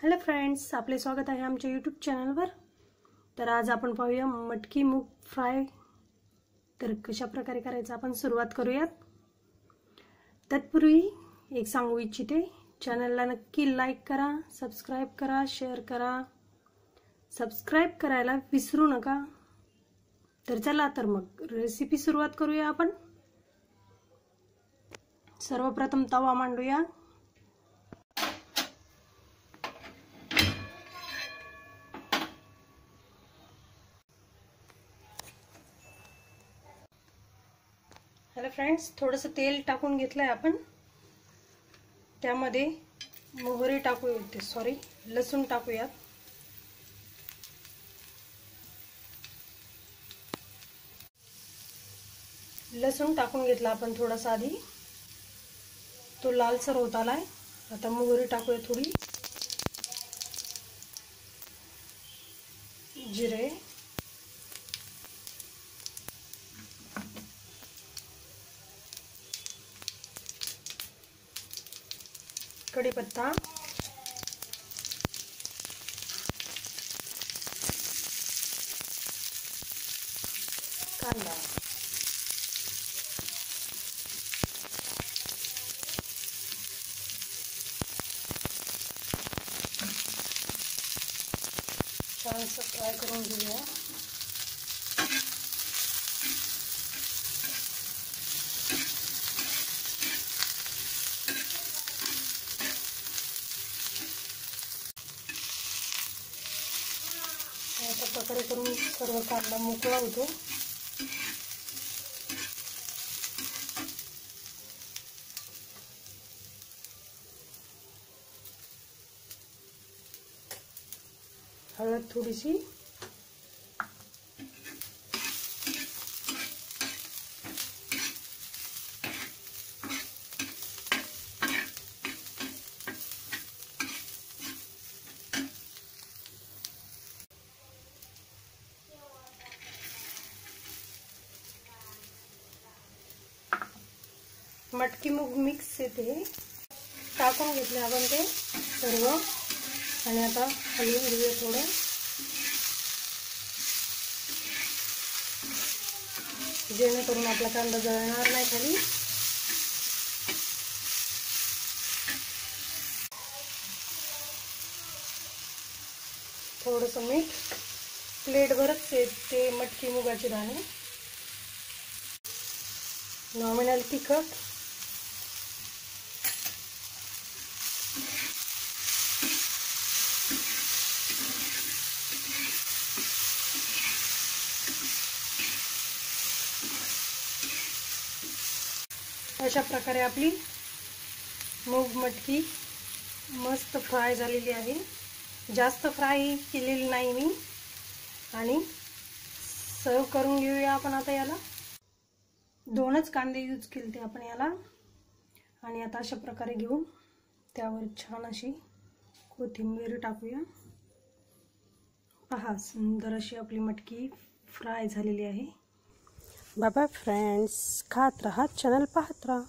Hello friends, आपले स्वागत आहे आमच्या यूट्यूब चॅनलवर। तर आज आपण पाहूया मटकी मूग फ्राय। तर कशा प्रकारे करायचं आपण सुरुवात करूयात। तत्पूर्वी एक सांगू इच्छिते, चॅनलला नक्की लाईक करा, सबस्क्राइब करा, शेअर करा। सबस्क्राइब करायला विसरू नका। तर चला तर मग रेसिपी सुरुवात करूया आपण। सर्वप्रथम तवा मांडूया। हेलो फ्रेंड्स, थोडंसं तेल टाकून घेतलंय आपण। त्यामध्ये मोहरी लसूण टाकूयात। लसूण टाकून घेतला आपण थोडासा आधी, तो लालसर होत आलाय। आता मोहरी टाकूया थोडी, जिरे, कढीपत्ता, कांदा, छान फ्राय करून घेऊया। अशा प्रकारे करून सर्व कांदा मोकळा होतो। हळद थोडीशी, मटकी मूग मिक्स येते टाकून घेतले आपण ते सर्व। आणि आता हलवून घेऊया थोडं, जेणेकरून आपला कांदा जळणार नाही खाली। थोडंसं मीठ, प्लेटभरच ते मटकी मुगाचे दाणे, नॉमिनल तिखट, अशा प्रकारे आपली मूग मटकी मस्त फ्राय झालेली आहे। जास्त फ्राय केलेली नाही मी। आणि सर्व करून घेऊया आपण आता याला। दोनच कांदे यूज केले आपण याला। आणि आता अशा प्रकारे घेऊन त्यावर छान अशी कोथिंबीर टाकूया। पहा, सुंदर अशी आपली मटकी फ्राय झालेली आहे। बाय बाय फ्रेंड्स, खात रहा, चॅनल पाहत रहा।